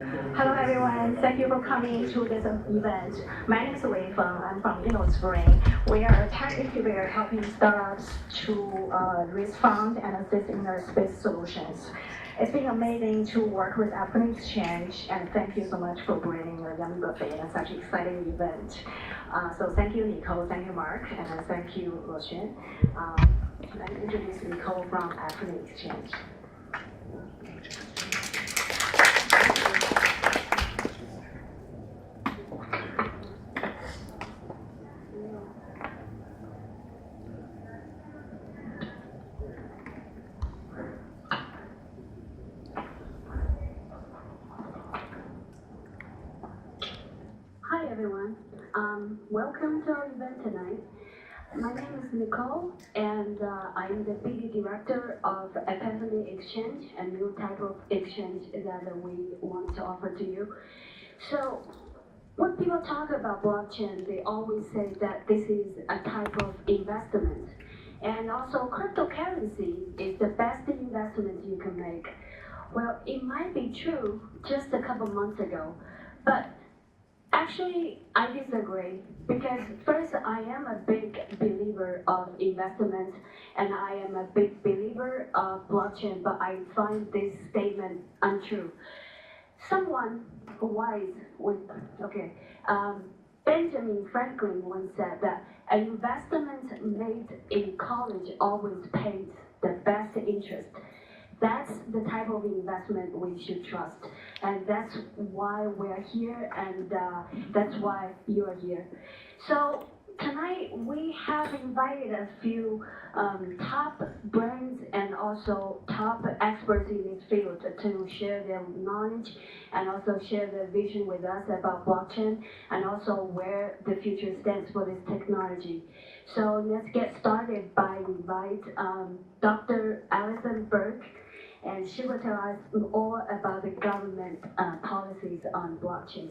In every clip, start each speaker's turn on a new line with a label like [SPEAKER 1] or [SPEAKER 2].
[SPEAKER 1] Hello everyone, thank you for coming to this event. My name is Wei Feng, I'm from Spring. We are a tech incubator helping startups to raise funds and assist in their space solutions. It's been amazing to work with Epiphany Exchange, and thank you so much for bringing your young birthday in such an exciting event. So thank you, Nico, thank you, Mark, and thank you, Luoxuan. Let me introduce Nico from Epiphany Exchange.
[SPEAKER 2] Hi everyone, welcome to our event tonight. My name is Nicole, and I'm the BD director of Epiphany Exchange, a new type of exchange that we want to offer to you. So, when people talk about blockchain, they always say that this is a type of investment. And also, cryptocurrency is the best investment you can make. Well, it might be true just a couple months ago, but actually, I disagree because first, I am a big believer of investment and I am a big believer of blockchain, but I find this statement untrue. Someone wise Benjamin Franklin once said that an investment made in college always pays the best interest. That's the type of investment we should trust. And that's why we're here, and that's why you're here. So tonight we have invited a few top brands and also top experts in this field to share their knowledge and also share their vision with us about blockchain and also where the future stands for this technology. So let's get started by invite Dr. Alison Berke, and she will tell us all about the government policies on blockchain.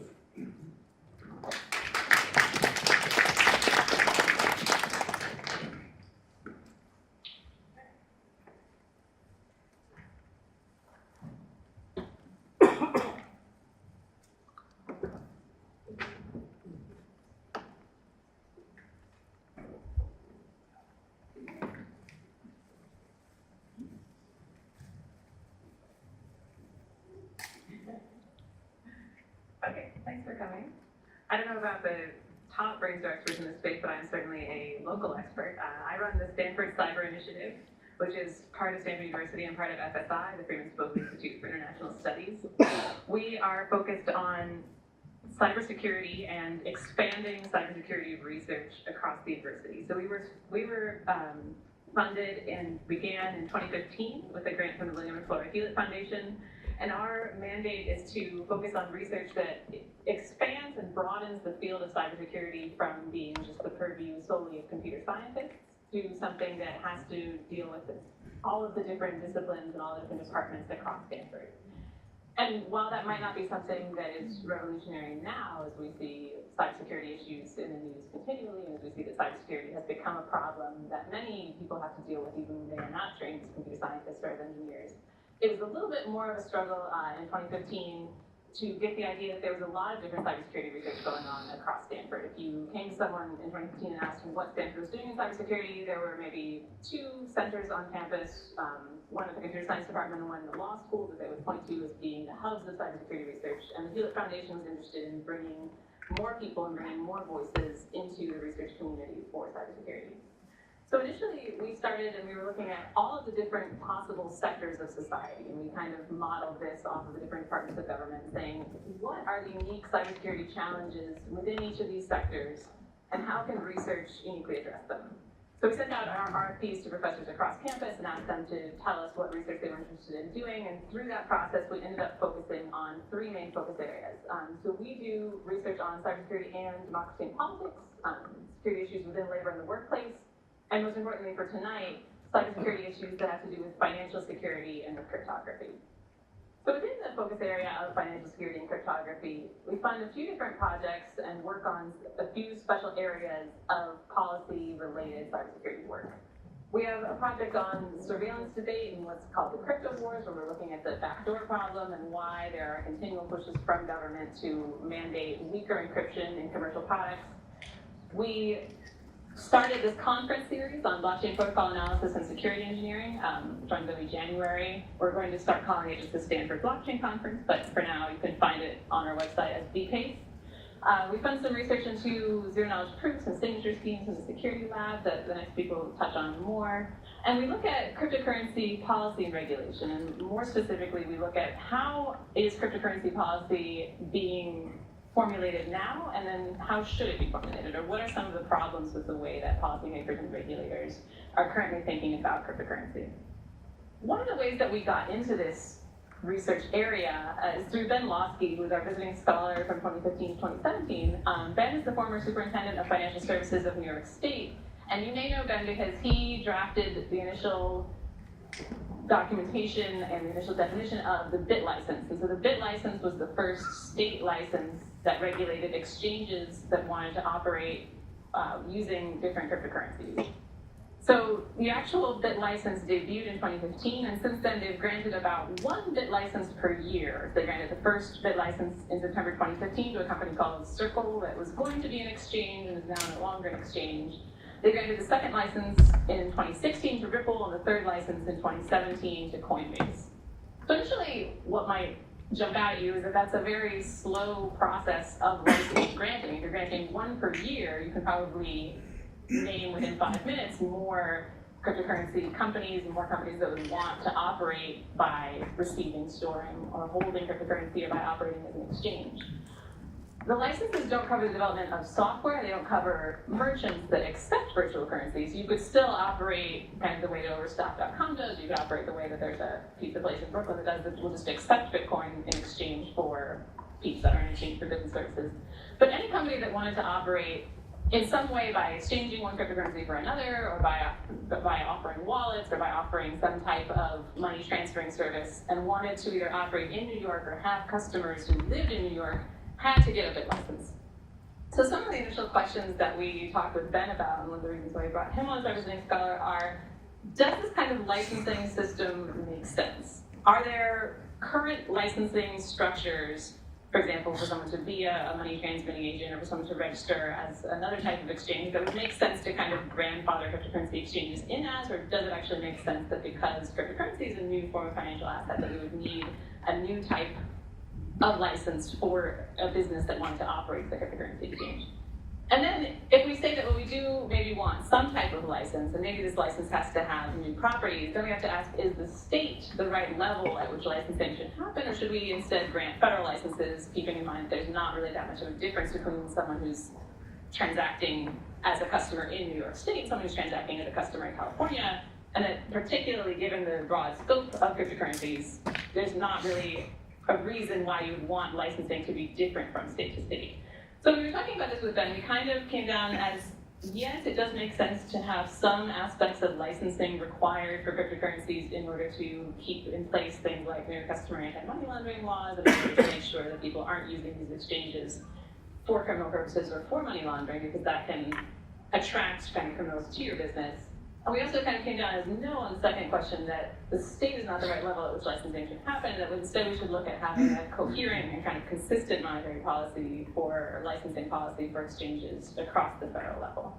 [SPEAKER 3] Okay, thanks for coming. I don't know about the top brains experts in this space, but I'm certainly a local expert. I run the Stanford Cyber Initiative, which is part of Stanford University and part of FSI, the Freeman Spokane Institute for International Studies. We are focused on cybersecurity and expanding cybersecurity research across the university. So we were funded and began in 2015 with a grant from the William and Flora Hewlett Foundation. And our mandate is to focus on research that expands and broadens the field of cybersecurity from being just the purview solely of computer scientists to something that has to deal with all of the different disciplines and all the different departments across Stanford. And while that might not be something that is revolutionary now, as we see cybersecurity issues in the news continually, and as we see that cybersecurity has become a problem that many people have to deal with even when they are not trained as computer scientists or as engineers, it was a little bit more of a struggle in 2015 to get the idea that there was a lot of different cybersecurity research going on across Stanford. If you came to someone in 2015 and asked them what Stanford was doing in cybersecurity, there were maybe 2 centers on campus, one at the computer science department and one in the law school that they would point to as being the hubs of cybersecurity research. And the Hewlett Foundation was interested in bringing more people and bringing more voices into the research community for cybersecurity. So initially, we started and we were looking at all of the different possible sectors of society, and we kind of modeled this off of the different departments of government, saying, what are the unique cybersecurity challenges within each of these sectors, and how can research uniquely address them? So we sent out our RFPs to professors across campus and asked them to tell us what research they were interested in doing, and through that process, we ended up focusing on 3 main focus areas. So we do research on cybersecurity and democracy and politics, security issues within labor and the workplace, and most importantly for tonight, cybersecurity issues that have to do with financial security and with cryptography. So within the focus area of financial security and cryptography, we fund a few different projects and work on a few special areas of policy-related cybersecurity work. We have a project on surveillance debate and what's called the crypto wars, where we're looking at the backdoor problem and why there are continual pushes from government to mandate weaker encryption in commercial products. We started this conference series on blockchain protocol analysis and security engineering, joined them in January. We're going to start calling it just the Stanford Blockchain Conference, but for now you can find it on our website as BPACE. We've done some research into zero-knowledge proofs and signature schemes in the security lab that the next speaker will touch on more. And we look at cryptocurrency policy and regulation, and more specifically, we look at how is cryptocurrency policy being formulated now, and then how should it be formulated, or what are some of the problems with the way that policymakers and regulators are currently thinking about cryptocurrency. One of the ways that we got into this research area is through Ben Losky, who is our visiting scholar from 2015 to 2017. Ben is the former superintendent of financial services of New York State, and you may know Ben because he drafted the initial documentation and the initial definition of the BIT license. And so the BIT license was the first state license that regulated exchanges that wanted to operate using different cryptocurrencies. So the actual BIT license debuted in 2015, and since then they've granted about one BIT license per year. They granted the first BIT license in September 2015 to a company called Circle that was going to be an exchange and is now no longer an exchange. They granted the second license in 2016 to Ripple and the third license in 2017 to Coinbase. So initially, what might jump out at you is that that's a very slow process of license granting. If you're granting one per year, you can probably name within 5 minutes more cryptocurrency companies and more companies that would want to operate by receiving, storing, or holding cryptocurrency or by operating as an exchange. The licenses don't cover the development of software. They don't cover merchants that accept virtual currencies. You could still operate kind of the way that Overstock.com does. You could operate the way that there's a pizza place in Brooklyn that does that will just accept Bitcoin in exchange for pizza or in exchange for business services. But any company that wanted to operate in some way by exchanging one cryptocurrency for another, or by offering wallets, or by offering some type of money transferring service, and wanted to either operate in New York or have customers who lived in New York, had to get a BIT license. So some of the initial questions that we talked with Ben about, and one of the reasons why we brought him on as our visiting scholar, are, does this kind of licensing system make sense? Are there current licensing structures, for example, for someone to be a money transmitting agent or for someone to register as another type of exchange, that would make sense to kind of grandfather cryptocurrency exchanges in as, or does it actually make sense that because cryptocurrency is a new form of financial asset that we would need a new type of license for a business that wanted to operate the cryptocurrency exchange? And then if we say that, well, we do maybe want some type of license, and maybe this license has to have new properties, then we have to ask, is the state the right level at which licensing should happen, or should we instead grant federal licenses, keeping in mind that there's not really that much of a difference between someone who's transacting as a customer in New York State and someone who's transacting as a customer in California, and that particularly given the broad scope of cryptocurrencies, there's not really a reason why you would want licensing to be different from state to state. So when we were talking about this with Ben, we kind of came down as, yes, it does make sense to have some aspects of licensing required for cryptocurrencies in order to keep in place things like customary anti-money laundering laws, and in order to make sure that people aren't using these exchanges for criminal purposes or for money laundering, because that can attract kind of criminals to your business. And we also kind of came down as no on the second question, that the state is not the right level at which licensing should happen, that instead we should look at having a coherent and kind of consistent monetary policy or licensing policy for exchanges across the federal level.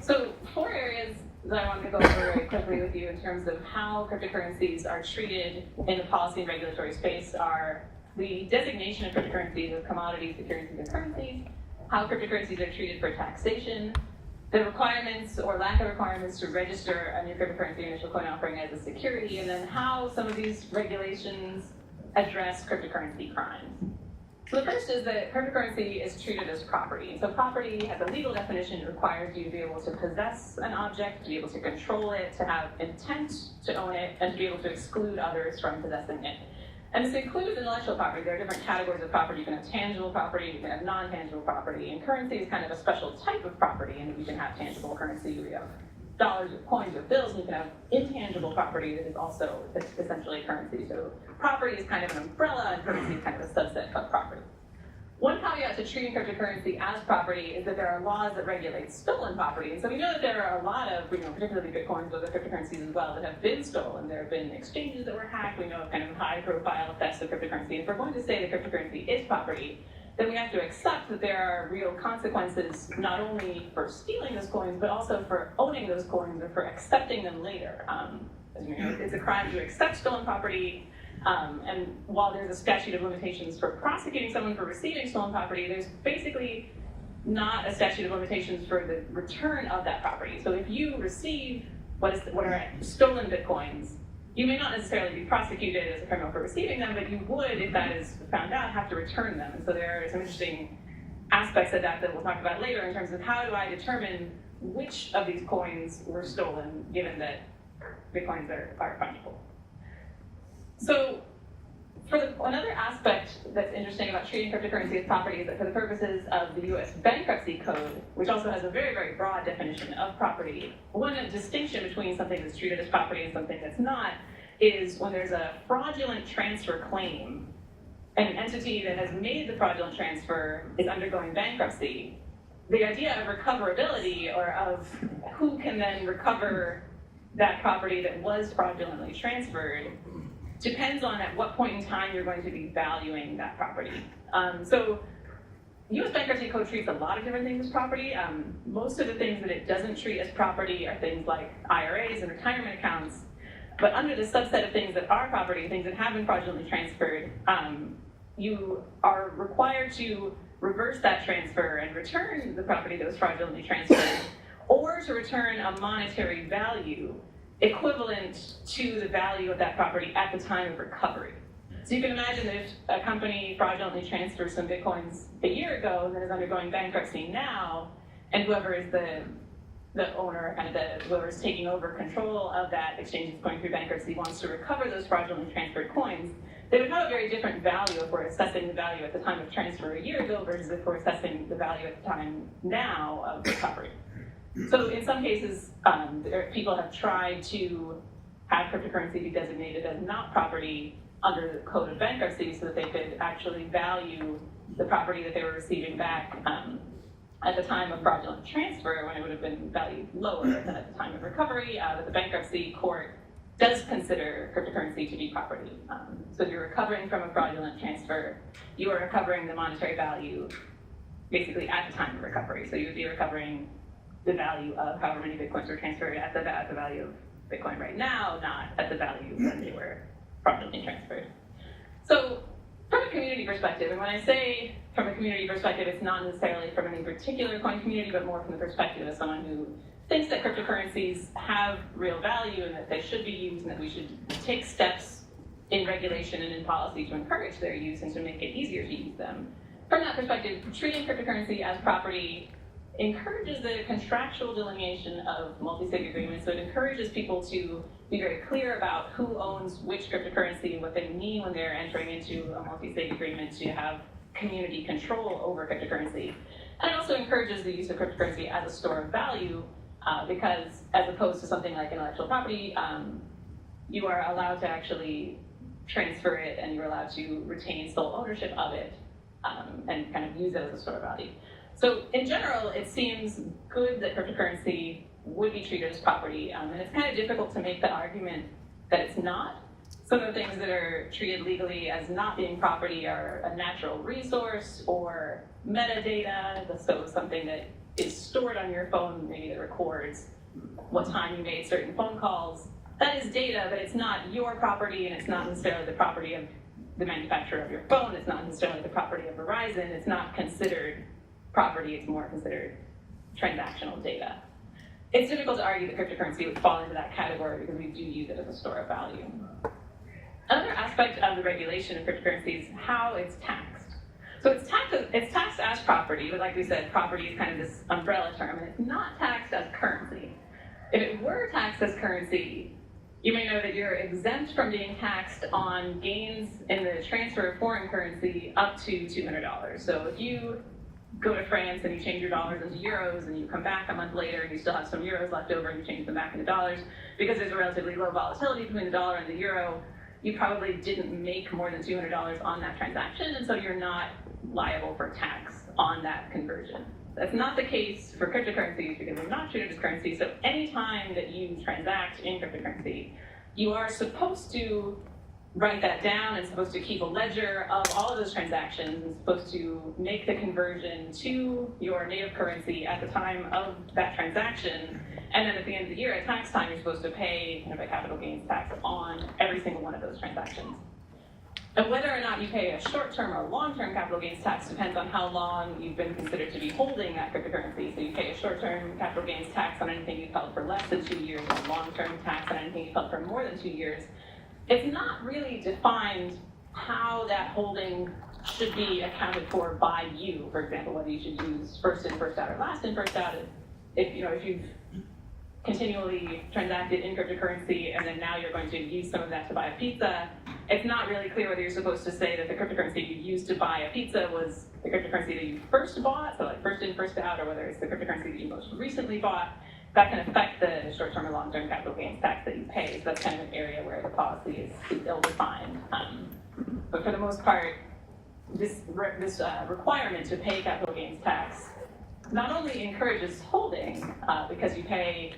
[SPEAKER 3] So 4 areas that I want to go over very quickly with you in terms of how cryptocurrencies are treated in the policy and regulatory space are the designation of cryptocurrencies as commodities, securities, and currencies, how cryptocurrencies are treated for taxation, the requirements or lack of requirements to register a new cryptocurrency initial coin offering as a security, and then how some of these regulations address cryptocurrency crimes. So the first is that cryptocurrency is treated as property. So property has a legal definition. It requires you to be able to possess an object, to be able to control it, to have intent to own it, and to be able to exclude others from possessing it. And this includes intellectual property. There are different categories of property. You can have tangible property, you can have non-tangible property, and currency is kind of a special type of property, and you can have tangible currency. We have dollars or coins or bills, and you can have intangible property that is also essentially currency. So property is kind of an umbrella, and currency is kind of a subset of property. One caveat to treating cryptocurrency as property is that there are laws that regulate stolen property. And so we know that there are a lot of, particularly Bitcoins, but other cryptocurrencies as well, that have been stolen. There have been exchanges that were hacked. We know of kind of high-profile thefts of cryptocurrency. And if we're going to say that cryptocurrency is property, then we have to accept that there are real consequences, not only for stealing those coins, but also for owning those coins or for accepting them later. As you know, it's a crime to accept stolen property. And while there's a statute of limitations for prosecuting someone for receiving stolen property, there's basically not a statute of limitations for the return of that property. So if you receive what are stolen Bitcoins, you may not necessarily be prosecuted as a criminal for receiving them, but you would, if that is found out, have to return them. And so there are some interesting aspects of that we'll talk about later in terms of how do I determine which of these coins were stolen, given that Bitcoins are fungible. So another aspect that's interesting about treating cryptocurrency as property is that for the purposes of the US Bankruptcy Code, which also has a very, very broad definition of property, one distinction between something that's treated as property and something that's not is when there's a fraudulent transfer claim, and an entity that has made the fraudulent transfer is undergoing bankruptcy. The idea of recoverability, or of who can then recover that property that was fraudulently transferred, depends on at what point in time you're going to be valuing that property. So U.S. Bankruptcy Code treats a lot of different things as property. Most of the things that it doesn't treat as property are things like IRAs and retirement accounts. But under the subset of things that are property, things that have been fraudulently transferred, you are required to reverse that transfer and return the property that was fraudulently transferred, or to return a monetary value equivalent to the value of that property at the time of recovery. So you can imagine that if a company fraudulently transfers some Bitcoins a year ago and then is undergoing bankruptcy now, and whoever is the owner, whoever is taking over control of that exchange that's going through bankruptcy wants to recover those fraudulently transferred coins, they would have a very different value if we're assessing the value at the time of transfer a year ago versus if we're assessing the value at the time now of recovery. So in some cases, people have tried to have cryptocurrency be designated as not property under the Code of Bankruptcy so that they could actually value the property that they were receiving back at the time of fraudulent transfer, when it would have been valued lower than at the time of recovery. But the bankruptcy court does consider cryptocurrency to be property. So if you're recovering from a fraudulent transfer, you are recovering the monetary value basically at the time of recovery. So you would be recovering the value of however many Bitcoins were transferred at the value of Bitcoin right now, not at the value when they were fraudulently transferred. So from a community perspective, and when I say from a community perspective, it's not necessarily from any particular coin community, but more from the perspective of someone who thinks that cryptocurrencies have real value and that they should be used and that we should take steps in regulation and in policy to encourage their use and to make it easier to use them. From that perspective, treating cryptocurrency as property encourages the contractual delineation of multi-sig agreements. So it encourages people to be very clear about who owns which cryptocurrency and what they mean when they're entering into a multi-sig agreement to have community control over cryptocurrency. And it also encourages the use of cryptocurrency as a store of value because as opposed to something like intellectual property, you are allowed to actually transfer it and you're allowed to retain sole ownership of it and kind of use it as a store of value. So in general, it seems good that cryptocurrency would be treated as property, and it's kind of difficult to make the argument that it's not. Some of the things that are treated legally as not being property are a natural resource or metadata, so something that is stored on your phone, maybe that records what time you made certain phone calls. That is data, but it's not your property, and it's not necessarily the property of the manufacturer of your phone. It's not necessarily the property of Verizon. It's not considered property, it's more considered transactional data. It's difficult to argue that cryptocurrency would fall into that category because we do use it as a store of value. Another aspect of the regulation of cryptocurrency is how it's taxed. So it's taxed as property, but like we said, property is kind of this umbrella term, and it's not taxed as currency. If it were taxed as currency, you may know that you're exempt from being taxed on gains in the transfer of foreign currency up to $200. So if you go to France and you change your dollars into euros and you come back a month later and you still have some euros left over and you change them back into dollars, because there's a relatively low volatility between the dollar and the euro, you probably didn't make more than $200 on that transaction, and so you're not liable for tax on that conversion. That's not the case for cryptocurrencies because they're not treated as currency. So anytime that you transact in cryptocurrency, you are supposed to write that down and supposed to keep a ledger of all of those transactions and supposed to make the conversion to your native currency at the time of that transaction. And then at the end of the year, at tax time, you're supposed to pay kind of a capital gains tax on every single one of those transactions. And whether or not you pay a short-term or long-term capital gains tax depends on how long you've been considered to be holding that cryptocurrency. So you pay a short-term capital gains tax on anything you've held for less than 2 years, and a long-term tax on anything you've held for more than 2 years. It's not really defined how that holding should be accounted for by you. For example, whether you should use first in, first out, or last in, first out. If you've continually transacted in cryptocurrency and then now you're going to use some of that to buy a pizza, it's not really clear whether you're supposed to say that the cryptocurrency you used to buy a pizza was the cryptocurrency that you first bought, so like first in, first out, or whether it's the cryptocurrency that you most recently bought. That can affect the short-term or long-term capital gains tax that you pay. So that's kind of an area where the policy is ill-defined. But for the most part, this requirement to pay capital gains tax not only encourages holding, because you pay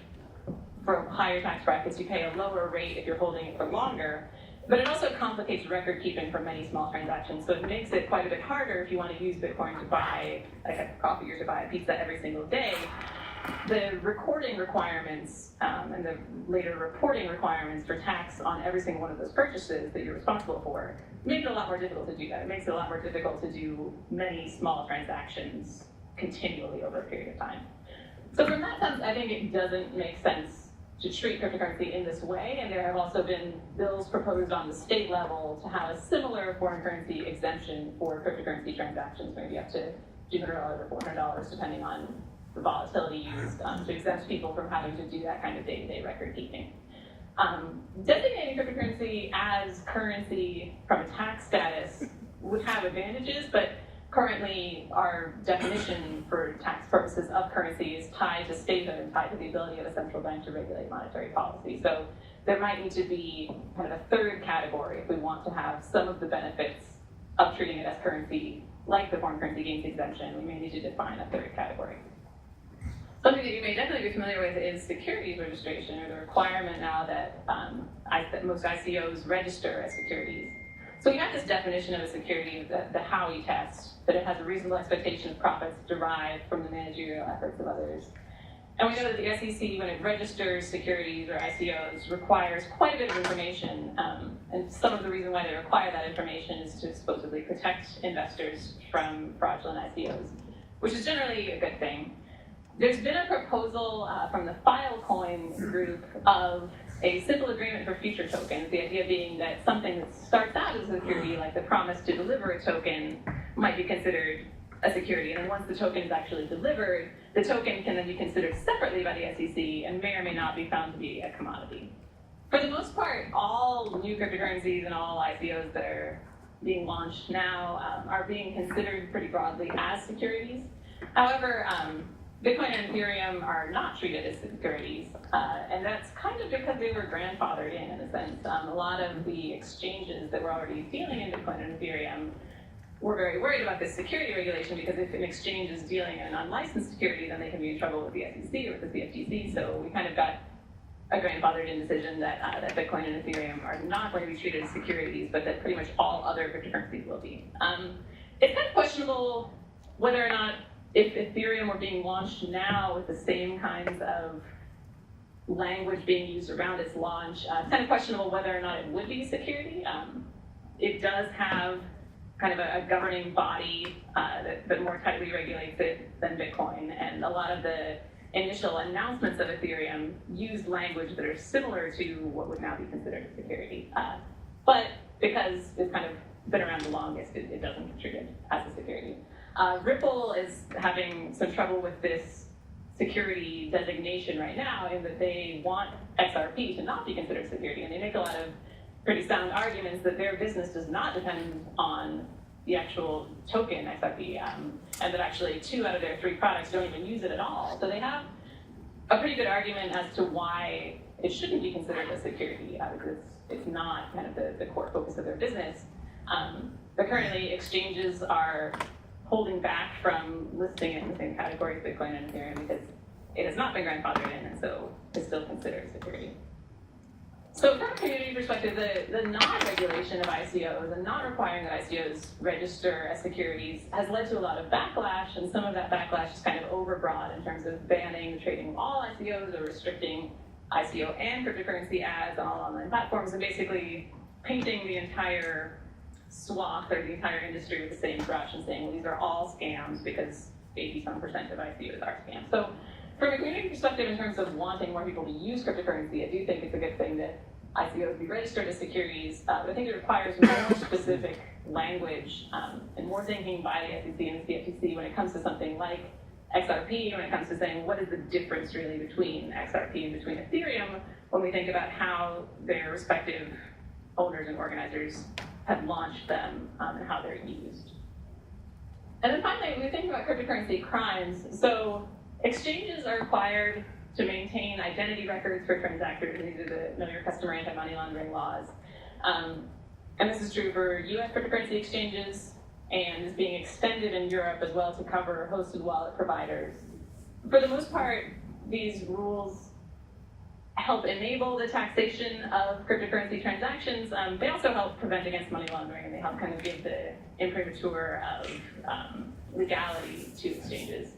[SPEAKER 3] for higher tax brackets, you pay a lower rate if you're holding it for longer, but it also complicates record keeping for many small transactions. So it makes it quite a bit harder if you want to use Bitcoin to buy like a coffee or to buy a pizza every single day. The recording requirements and the later reporting requirements for tax on every single one of those purchases that you're responsible for make it a lot more difficult to do that. It makes it a lot more difficult to do many small transactions continually over a period of time. So from that sense, I think it doesn't make sense to treat cryptocurrency in this way, and there have also been bills proposed on the state level to have a similar foreign currency exemption for cryptocurrency transactions, maybe up to $200 or $400, depending on the volatility used, to exempt people from having to do that kind of day-to-day record keeping. Designating cryptocurrency as currency from a tax status would have advantages, but currently our definition for tax purposes of currency is tied to statehood and tied to the ability of a central bank to regulate monetary policy. So there might need to be kind of a third category if we want to have some of the benefits of treating it as currency, like the foreign currency gains exemption. We may need to define a third category. Something that you may definitely be familiar with is securities registration, or the requirement now that most ICOs register as securities. So we have this definition of a security, the Howey test, that it has a reasonable expectation of profits derived from the managerial efforts of others. And we know that the SEC, when it registers securities or ICOs, requires quite a bit of information. And some of the reason why they require that information is to supposedly protect investors from fraudulent ICOs, which is generally a good thing. There's been a proposal from the Filecoin group of a simple agreement for future tokens, the idea being that something that starts out as a security, like the promise to deliver a token, might be considered a security. And then once the token is actually delivered, the token can then be considered separately by the SEC and may or may not be found to be a commodity. For the most part, all new cryptocurrencies and all ICOs that are being launched now are being considered pretty broadly as securities. However, Bitcoin and Ethereum are not treated as securities, and that's kind of because they were grandfathered in a sense. A lot of the exchanges that were already dealing in Bitcoin and Ethereum were very worried about this security regulation, because if an exchange is dealing in an unlicensed security, then they can be in trouble with the SEC or with the CFTC. So we kind of got a grandfathered in decision that Bitcoin and Ethereum are not going to be treated as securities, but that pretty much all other cryptocurrencies will be. It's kind of questionable whether or not, if Ethereum were being launched now with the same kinds of language being used around its launch, it's kind of questionable whether or not it would be a security. It does have kind of a governing body that more tightly regulates it than Bitcoin, and a lot of the initial announcements of Ethereum used language that are similar to what would now be considered a security. But because it's kind of been around the longest, it doesn't get treated as a security. Ripple is having some trouble with this security designation right now, in that they want XRP to not be considered security, and they make a lot of pretty sound arguments that their business does not depend on the actual token XRP, and that actually 2 out of their 3 products don't even use it at all. So they have a pretty good argument as to why it shouldn't be considered a security, because it's not kind of the core focus of their business. But currently, exchanges are holding back from listing it in the same category as Bitcoin and Ethereum because it has not been grandfathered in, and so it's still considered security. So from a community perspective, the non-regulation of ICOs and not requiring that ICOs register as securities has led to a lot of backlash, and some of that backlash is kind of overbroad in terms of banning the trading of all ICOs or restricting ICO and cryptocurrency ads on all online platforms, and basically painting the entire swath or the entire industry with the same brush and saying, well, these are all scams because 87% of ICOs are scams. So from a community perspective, in terms of wanting more people to use cryptocurrency, I do think it's a good thing that ICOs be registered as securities, but I think it requires more specific language and more thinking by the SEC and the CFTC when it comes to something like XRP, when it comes to saying what is the difference really between XRP and between Ethereum when we think about how their respective owners and organizers have launched them and how they're used. And then finally, when we think about cryptocurrency crimes, so exchanges are required to maintain identity records for transactors. These are the Know Your Customer anti-money laundering laws. And this is true for US cryptocurrency exchanges and is being extended in Europe as well to cover hosted wallet providers. For the most part, these rules help enable the taxation of cryptocurrency transactions. They also help prevent against money laundering, and they help kind of give the imprimatur of legality to exchanges.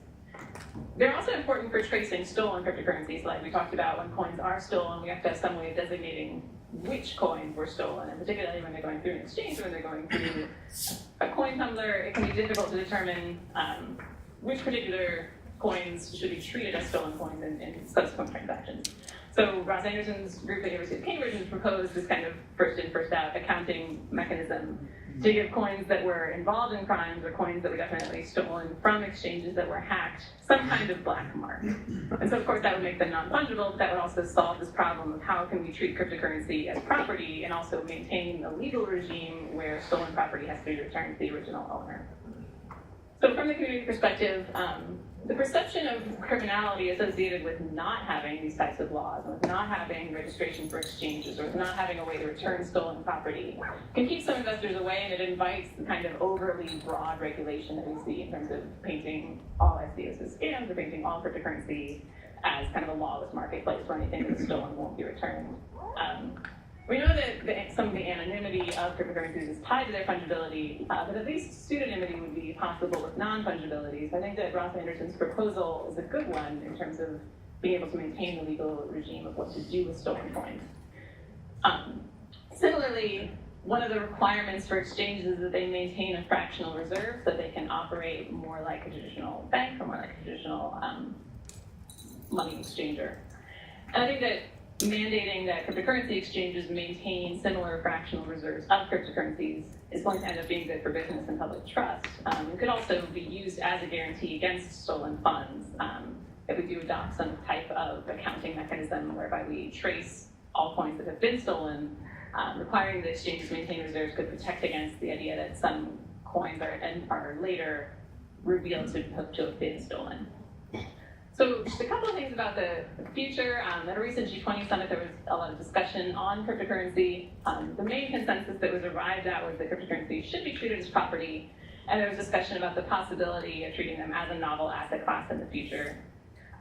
[SPEAKER 3] They're also important for tracing stolen cryptocurrencies, like we talked about. When coins are stolen, we have to have some way of designating which coins were stolen, and particularly when they're going through an exchange or when they're going through a coin tumbler, it can be difficult to determine which particular coins should be treated as stolen coins in subsequent transactions. So Ross Anderson's group at the University of Cambridge has proposed this kind of first in, first out accounting mechanism to give coins that were involved in crimes or coins that were definitely stolen from exchanges that were hacked some kind of black mark. And so of course that would make them non-fungible, but that would also solve this problem of how can we treat cryptocurrency as property and also maintain a legal regime where stolen property has to be returned to the original owner. So from the community perspective, the perception of criminality associated with not having these types of laws, with not having registration for exchanges, or with not having a way to return stolen property can keep some investors away, and it invites the kind of overly broad regulation that we see in terms of painting all ICOs as scams or painting all cryptocurrency as kind of a lawless marketplace where anything that is stolen won't be returned. We know that some of the anonymity of cryptocurrencies is tied to their fungibility, but at least pseudonymity would be possible with non-fungibility. So I think that Ross Anderson's proposal is a good one in terms of being able to maintain the legal regime of what to do with stolen coins. Similarly, one of the requirements for exchanges is that they maintain a fractional reserve so that they can operate more like a traditional bank or more like a traditional money exchanger. And I think that mandating that cryptocurrency exchanges maintain similar fractional reserves of cryptocurrencies is going to end up being good for business and public trust. It could also be used as a guarantee against stolen funds if we do adopt some type of accounting mechanism whereby we trace all coins that have been stolen. Requiring the exchanges maintain reserves could protect against the idea that some coins are later revealed to have been stolen. So just a couple of things about the future. At a recent G20 summit, there was a lot of discussion on cryptocurrency. The main consensus that was arrived at was that cryptocurrency should be treated as property, and there was discussion about the possibility of treating them as a novel asset class in the future.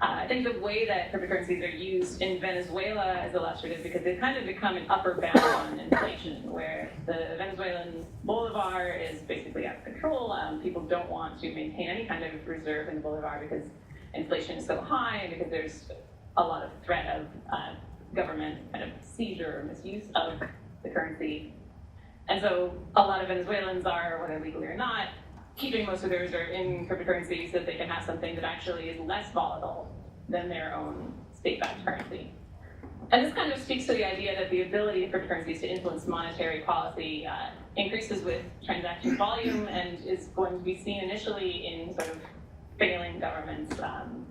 [SPEAKER 3] I think the way that cryptocurrencies are used in Venezuela is illustrative because they've kind of become an upper bound on inflation, where the Venezuelan bolivar is basically out of control. People don't want to maintain any kind of reserve in the bolivar because inflation is so high and because there's a lot of threat of government kind of seizure or misuse of the currency. And so a lot of Venezuelans are, whether legally or not, keeping most of their reserve in cryptocurrency so that they can have something that actually is less volatile than their own state-backed currency. And this kind of speaks to the idea that the ability of cryptocurrencies to influence monetary policy increases with transaction volume and is going to be seen initially in sort of failing governments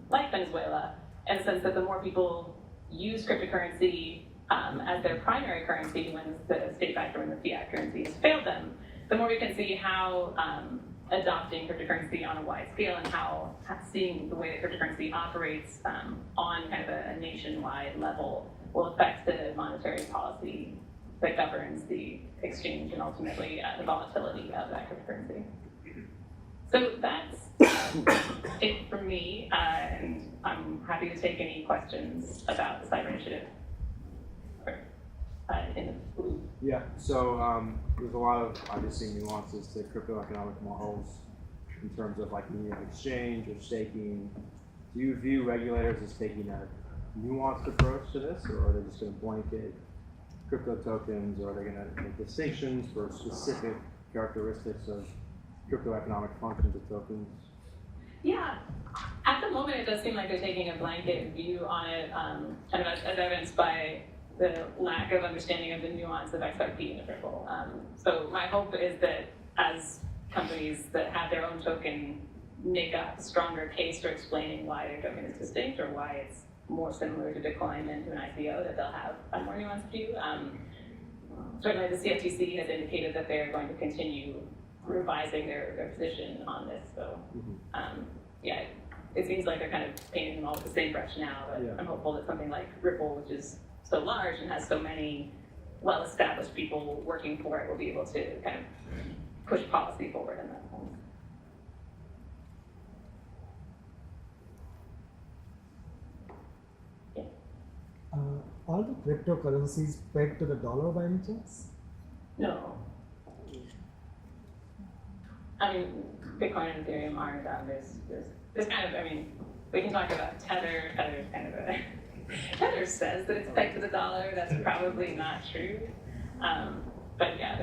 [SPEAKER 3] like Venezuela, in the sense that the more people use cryptocurrency as their primary currency when the state-backed or when the fiat currency has failed them, the more we can see how adopting cryptocurrency on a wide scale and how seeing the way that cryptocurrency operates on kind of a nationwide level will affect the monetary policy that governs the exchange and ultimately the volatility of that cryptocurrency. So that's it for me, and I'm happy to take any questions about the cyber initiative. In the blue.
[SPEAKER 4] Yeah, so there's a lot of obviously nuances to crypto economic models in terms of like medium of exchange or staking. Do you view regulators as taking a nuanced approach to this, or are they just going to blanket crypto tokens, or are they going to make distinctions for specific characteristics of crypto economic functions of tokens?
[SPEAKER 3] Yeah, at the moment it does seem like they're taking a blanket view on it, kind of as evidenced by the lack of understanding of the nuance of XRP and Ripple. So my hope is that as companies that have their own token make a stronger case for explaining why their token is distinct or why it's more similar to Bitcoin than to an ICO, that they'll have a more nuanced view. Certainly the CFTC has indicated that they're going to continue revising their position on this. So yeah, it seems like they're kind of painting them all with the same brush now, but yeah. I'm hopeful that something like Ripple, which is so large and has so many well-established people working for it, will be able to kind of push policy forward in that sense.
[SPEAKER 5] Yeah. Are the cryptocurrencies pegged to the dollar by any chance?
[SPEAKER 3] No. I mean, Bitcoin and Ethereum aren't. There's kind of, I mean, we can talk about Tether. Tether's kind of a Tether says that it's pegged to the dollar. That's probably not true. But yeah,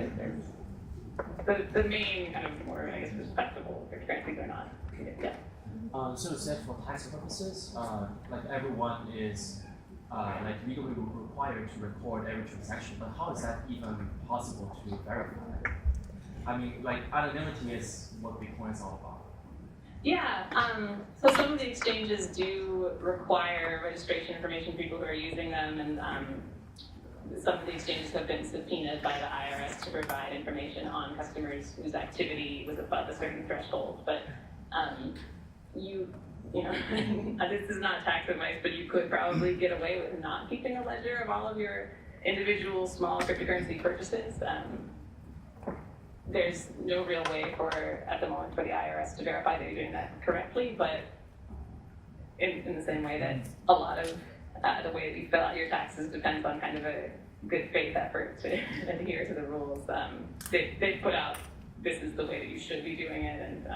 [SPEAKER 3] there's the main kind of more, I guess, respectable cryptocurrencies are not. Yeah.
[SPEAKER 6] So it said for tax purposes, like everyone is like legally required to record every transaction, but how is that even possible to verify? I mean, like anonymity is what Bitcoin is all about.
[SPEAKER 3] Yeah, so some of the exchanges do require registration information for people who are using them, and some of the exchanges have been subpoenaed by the IRS to provide information on customers whose activity was above a certain threshold. But you know, this is not tax advice, but you could probably get away with not keeping a ledger of all of your individual small cryptocurrency purchases. There's no real way at the moment, for the IRS to verify that you're doing that correctly, but in the same way that a lot of the way that you fill out your taxes depends on kind of a good faith effort to adhere to the rules. They put out, this is the way that you should be doing it, and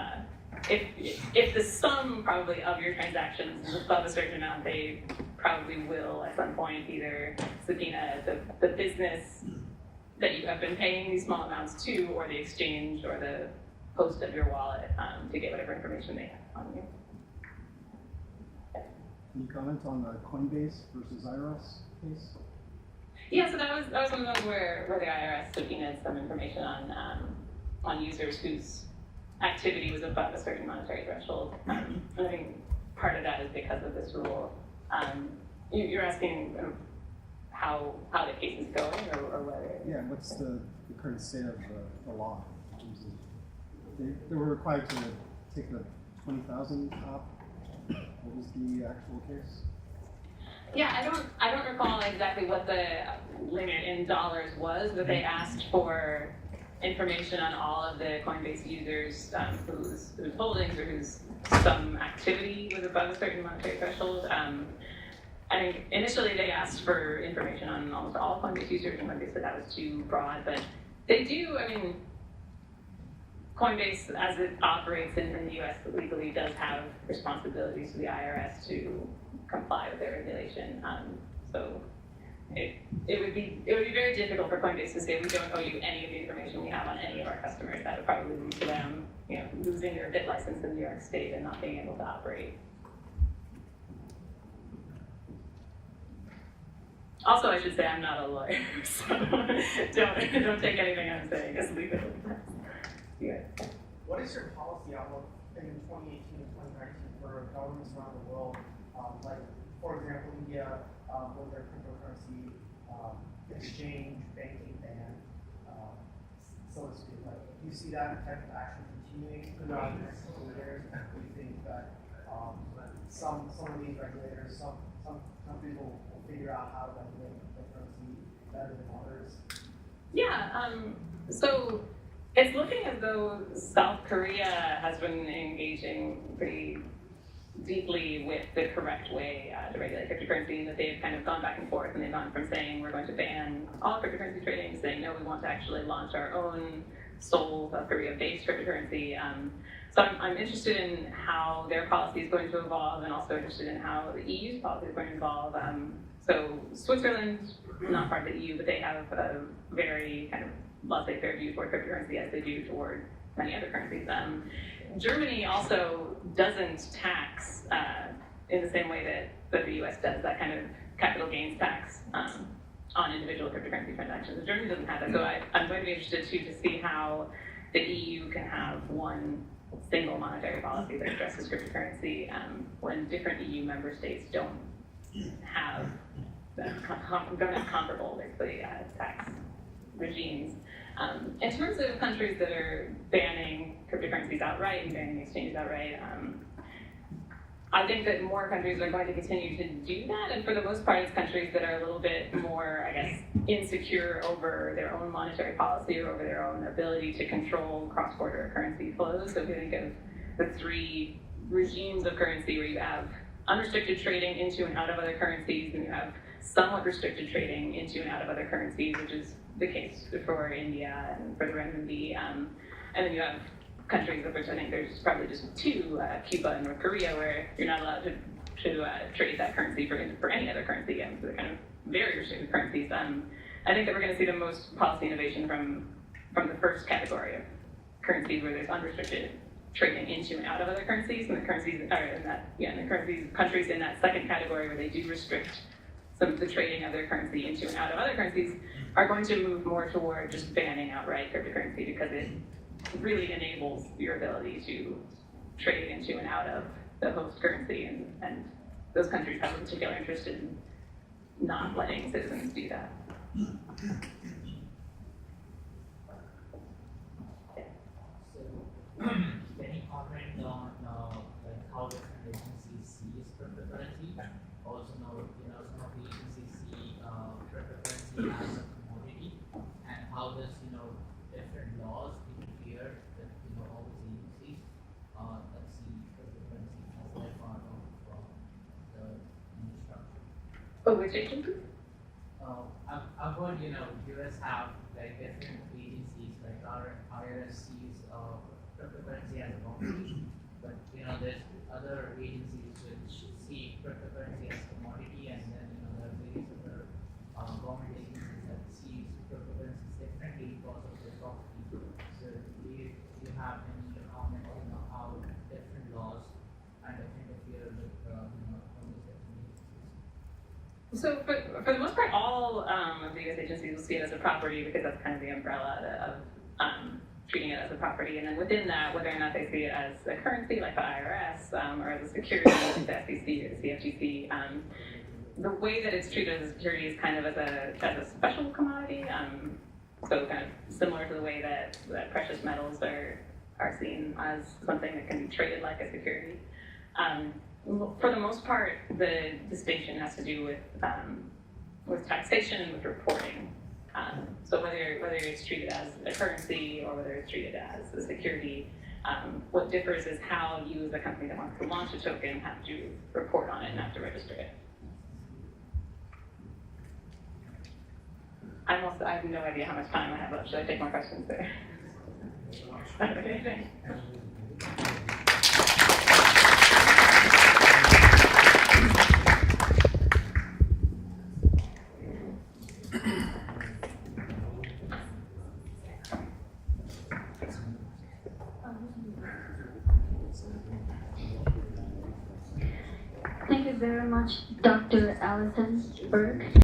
[SPEAKER 3] if the sum probably of your transactions is above a certain amount, they probably will at some point either subpoena the business that you have been paying these small amounts to, or the exchange, or the host of your wallet, to get whatever information they have on you.
[SPEAKER 7] Can you comment on the Coinbase versus IRS case?
[SPEAKER 3] Yeah, so that was one of those where the IRS subpoenaed some information on users whose activity was above a certain monetary threshold. And I think part of that is because of this rule. You're asking how the case is going, or whether?
[SPEAKER 7] Yeah, what's the current state of the law? They were required to take the 20,000 off. What was the actual case?
[SPEAKER 3] Yeah, I don't recall exactly what the limit in dollars was, but they asked for information on all of the Coinbase users whose holdings or whose some activity was above a certain monetary threshold. I think initially they asked for information on almost all Coinbase users, and they said that was too broad, but they do, I mean, Coinbase, as it operates in the US legally, does have responsibilities to the IRS to comply with their regulation. So it would be very difficult for Coinbase to say we don't owe you any of the information we have on any of our customers. That would probably lead to them, losing their BIT license in New York State and not being able to operate. Also, I should say I'm not a lawyer, so don't take anything I'm saying as legal advice. Yeah.
[SPEAKER 8] What is your policy outlook in 2018 and 2019 for governments around the world? Like, for example, India with their cryptocurrency exchange banking ban, so to speak. Like, do you see that type of action continuing throughout the next couple of years? Do you think that some of these regulators, some countries will figure out how to regulate cryptocurrency better than others?
[SPEAKER 3] So it's looking as though South Korea has been engaging pretty deeply with the correct way to regulate cryptocurrency, and that they've kind of gone back and forth, and they've gone from saying we're going to ban all cryptocurrency trading to saying no, we want to actually launch our own sole South Korea-based cryptocurrency. So I'm interested in how their policy is going to evolve, and also interested in how the EU's policy is going to evolve. So Switzerland, not part of the EU, but they have a very kind of laissez-faire view toward cryptocurrency as they do toward many other currencies. Germany also doesn't tax in the same way that the US does, that kind of capital gains tax on individual cryptocurrency transactions. Germany doesn't have that, so I'm going to be interested too to see how the EU can have one single monetary policy that addresses cryptocurrency when different EU member states don't have comparable, basically, tax regimes. In terms of countries that are banning cryptocurrencies outright and banning exchanges outright, I think that more countries are going to continue to do that, and for the most part, it's countries that are a little bit more, I guess, insecure over their own monetary policy or over their own ability to control cross-border currency flows. So if you think of the three regimes of currency, where you have unrestricted trading into and out of other currencies, and you have somewhat restricted trading into and out of other currencies, which is the case for India and for the renminbi, and then you have countries of which I think there's probably just two, Cuba and North Korea, where you're not allowed to trade that currency for any other currency. So they're kind of very restricted currencies. I think that we're going to see the most policy innovation from the first category of currencies, where there's unrestricted trading into and out of other currencies, and the currencies countries in that second category, where they do restrict some of the trading of their currency into and out of other currencies, are going to move more toward just banning outright cryptocurrency, because it really enables your ability to trade into and out of the host currency, and those countries have a particular interest in not letting citizens do that.
[SPEAKER 9] So, any comment on like how different agencies see cryptocurrency? Also, some of the agencies see cryptocurrency as a commodity, and how does different laws interfere with all these agencies that see cryptocurrency as their part of the infrastructure.
[SPEAKER 3] Oh, which agencies?
[SPEAKER 9] I've heard US have like different agencies, like IRS sees cryptocurrency as a commodity, but there's other agencies which see cryptocurrency as a commodity, and then there are various other government agencies that see cryptocurrencies differently because of their property. So do you have any comment on how different laws kind of interfere with all these different agencies?
[SPEAKER 3] So for the most part, all of the US agencies will see it as a property, because that's kind of the umbrella of treating it as a property. And then within that, whether or not they see it as a currency, like the IRS, or as a security, like the SEC or the CFTC, the way that it's treated as a security is kind of as a special commodity. So kind of similar to the way that precious metals are seen as something that can be traded like a security. For the most part, the distinction has to do with taxation and with reporting. So whether it's treated as a currency or whether it's treated as a security, what differs is how you, as a company that wants to launch a token, have to report on it and have to register it. I have no idea how much time I have left. Should I take more questions there? Okay, thanks.
[SPEAKER 2] Thank you very much, Dr. Alison Berke.